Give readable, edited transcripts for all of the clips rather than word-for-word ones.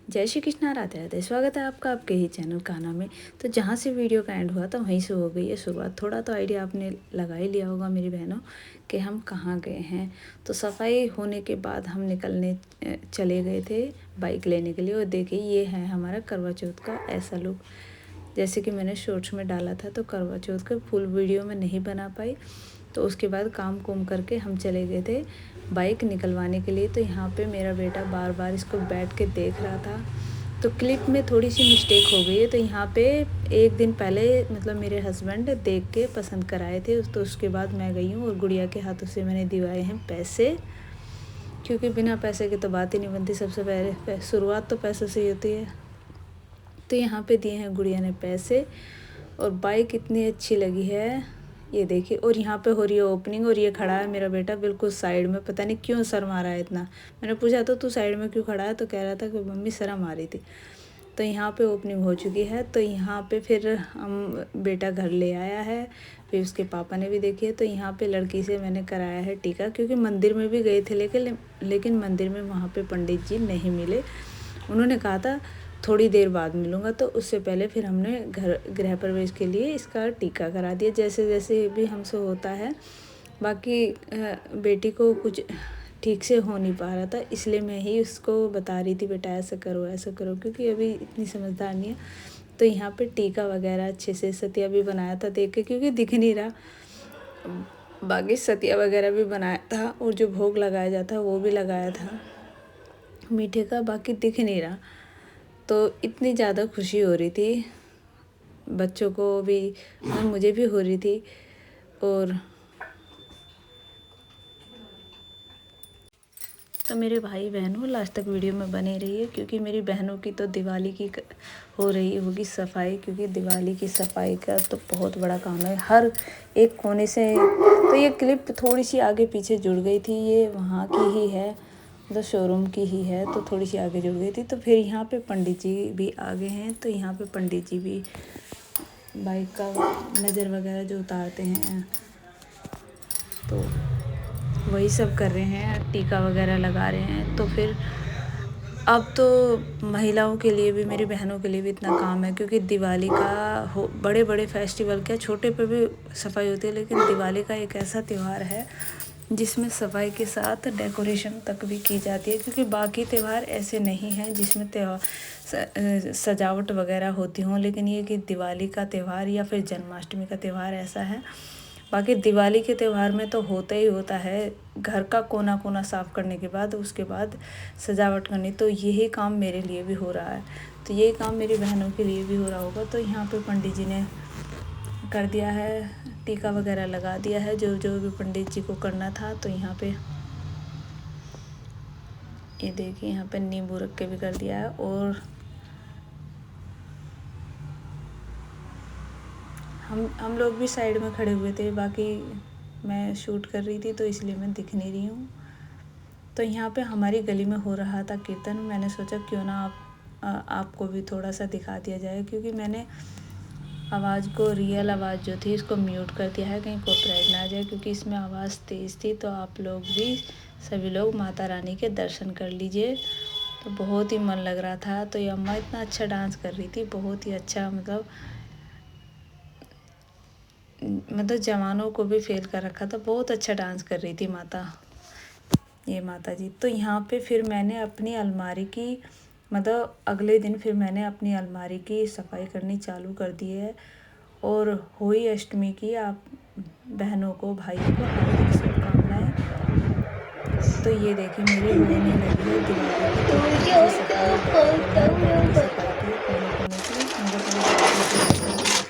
जय श्री कृष्णा, राधे राधे। स्वागत है आपका आपके ही चैनल कान्हा में। तो जहाँ से वीडियो का एंड हुआ था वहीं से हो गई है शुरुआत। थोड़ा तो आइडिया आपने लगा ही लिया होगा मेरी बहनों कि हम कहाँ गए हैं। तो सफाई होने के बाद हम निकलने चले गए थे बाइक लेने के लिए। और देखिए ये है हमारा करवा चौथ का ऐसा लुक। जैसे कि मैंने शॉर्ट्स में डाला था, तो करवा चौथ का फुल वीडियो में नहीं बना पाई। तो उसके बाद काम कुम करके हम चले गए थे बाइक निकलवाने के लिए। तो यहाँ पे मेरा बेटा बार बार इसको बैठ के देख रहा था, तो क्लिप में थोड़ी सी मिस्टेक हो गई है। तो यहाँ पे एक दिन पहले मतलब मेरे हस्बैंड देख के पसंद कराए थे, तो उसके बाद मैं गई हूँ और गुड़िया के हाथों से मैंने दिवाए हैं पैसे, क्योंकि बिना पैसे के तो बात ही नहीं बनती। सबसे पहले शुरुआत तो पैसों से ही होती है। तो यहाँ पे दिए हैं गुड़िया ने पैसे, और बाइक इतनी अच्छी लगी है ये देखिए। और यहाँ पे हो रही है ओपनिंग, और ये खड़ा है मेरा बेटा बिल्कुल साइड में। पता नहीं क्यों शर्म आ रहा है इतना। मैंने पूछा तो तू साइड में क्यों खड़ा है, तो कह रहा था कि मम्मी शर्म आ रही थी। तो यहाँ पे ओपनिंग हो चुकी है। तो यहाँ पे फिर हम बेटा घर ले आया है, फिर उसके पापा ने भी देखी है। तो यहाँ पे लड़की से मैंने कराया है टीका, क्योंकि मंदिर में भी गए थे लेकिन मंदिर में वहाँ पे पंडित जी नहीं मिले। उन्होंने कहा था थोड़ी देर बाद मिलूँगा, तो उससे पहले फिर हमने घर गृह प्रवेश के लिए इसका टीका करा दिया, जैसे जैसे भी हमसे होता है। बाकी बेटी को कुछ ठीक से हो नहीं पा रहा था, इसलिए मैं ही उसको बता रही थी बेटा ऐसा करो, क्योंकि अभी इतनी समझदार नहीं है। तो यहाँ पे टीका वगैरह अच्छे से सतिया भी बनाया था देख के, क्योंकि दिख नहीं रहा। बाकी सतिया वगैरह भी बनाया था, और जो भोग लगाया जाता है वो भी लगाया था मीठे का, बाकी दिख नहीं रहा। तो इतनी ज़्यादा खुशी हो रही थी, बच्चों को भी और मुझे भी हो रही थी। और तो मेरे भाई बहनों लास्ट तक वीडियो में बने रहिए, क्योंकि मेरी बहनों की तो दिवाली की हो रही होगी सफाई, क्योंकि दिवाली की सफाई का तो बहुत बड़ा काम है हर एक कोने से। तो ये क्लिप थोड़ी सी आगे पीछे जुड़ गई थी, ये वहाँ की ही है, मतलब शोरूम की ही है, तो थोड़ी सी आगे जुड़ गई थी। तो फिर यहाँ पे पंडित जी भी आगे हैं, तो यहाँ पे पंडित जी भी बाइक का नज़र वगैरह जो उतारते हैं, तो वही सब कर रहे हैं, टीका वगैरह लगा रहे हैं। तो फिर अब तो महिलाओं के लिए भी, मेरी बहनों के लिए भी इतना काम है, क्योंकि दिवाली का हो बड़े बड़े फेस्टिवल क्या छोटे पे भी सफाई होती है, लेकिन दिवाली का एक ऐसा त्यौहार है जिसमें सफाई के साथ डेकोरेशन तक भी की जाती है। क्योंकि बाकी त्यौहार ऐसे नहीं हैं जिसमें सजावट वगैरह होती हों, लेकिन ये कि दिवाली का त्यौहार या फिर जन्माष्टमी का त्यौहार ऐसा है। बाकी दिवाली के त्यौहार में तो होता ही होता है, घर का कोना कोना साफ़ करने के बाद उसके बाद सजावट करनी। तो यही काम मेरे लिए भी हो रहा है, तो यही काम मेरी बहनों के लिए भी हो रहा होगा। तो यहाँ पे पंडित जी ने कर दिया है, टीका वगैरह लगा दिया है जो जो भी पंडित जी को करना था। तो यहाँ पे ये देखिए, यहाँ पे नींबू रख के भी कर दिया है। और हम लोग भी साइड में खड़े हुए थे, बाकी मैं शूट कर रही थी तो इसलिए मैं दिख नहीं रही हूँ। तो यहाँ पे हमारी गली में हो रहा था कीर्तन। मैंने सोचा क्यों ना आपको भी थोड़ा सा दिखा दिया जाए, क्योंकि मैंने आवाज़ को, रियल आवाज़ जो थी इसको म्यूट कर दिया है, कहीं कॉपीराइट ना आ जाए, क्योंकि इसमें आवाज़ तेज़ थी। तो आप लोग भी सभी लोग माता रानी के दर्शन कर लीजिए। तो बहुत ही मन लग रहा था। तो ये अम्मा इतना अच्छा डांस कर रही थी, बहुत ही अच्छा, मतलब जवानों को भी फेल कर रखा था। बहुत अच्छा डांस कर रही थी माता, ये माता जी। तो यहाँ पे फिर मैंने अपनी अलमारी की, मतलब अगले दिन फिर मैंने अपनी अलमारी की सफाई करनी चालू कर दी है। और होली अष्टमी की आप बहनों को, भाइयों को हार्दिक शुभकामनाएं। तो ये देखिए मेरी होने लगी है दिवाली की थोड़ी थोड़ी सी सफाई, बेड की सफाई की, कोने कोने की।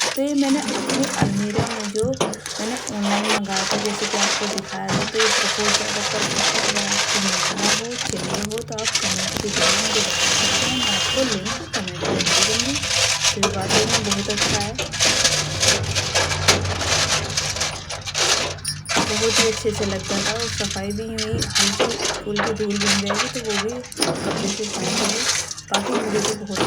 तो ये मैंने अपनी अलमीरा में जो मैंने ऑनलाइन मंगाया था, जैसे कि आपको दिखाया था। तो ये बहुत ज़्यादा परफेक्ट है। अगर आपको मंगाना हो, चाहिए हो, तो आप कमेंट भी जरूर मुझे बता सकते हैं। मैं आपको लिंक कमेंट में दे दूँगी। तो ये वाकई में बहुत अच्छा है, बहुत ही अच्छे से लग जाता है। और सफाई भी हुई, हल्की फुल्की धूल बन जाएगी तो वो भी कपड़े से साफ होगी। बाकी मुझे तो बहुत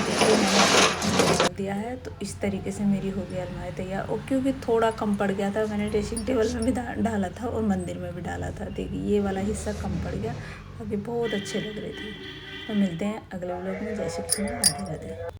देखिए मैंने कर दिया है। तो इस तरीके से मेरी हो गई अलमारी तैयार। और क्योंकि थोड़ा कम पड़ गया था, मैंने ड्रेसिंग टेबल में भी डाला था और मंदिर में भी डाला था। देखिए ये वाला हिस्सा कम पड़ गया, बाकी बहुत अच्छे लग रहे थे। तो मिलते हैं अगले व्लॉग में। जय श्री कृष्ण, राधे राधे।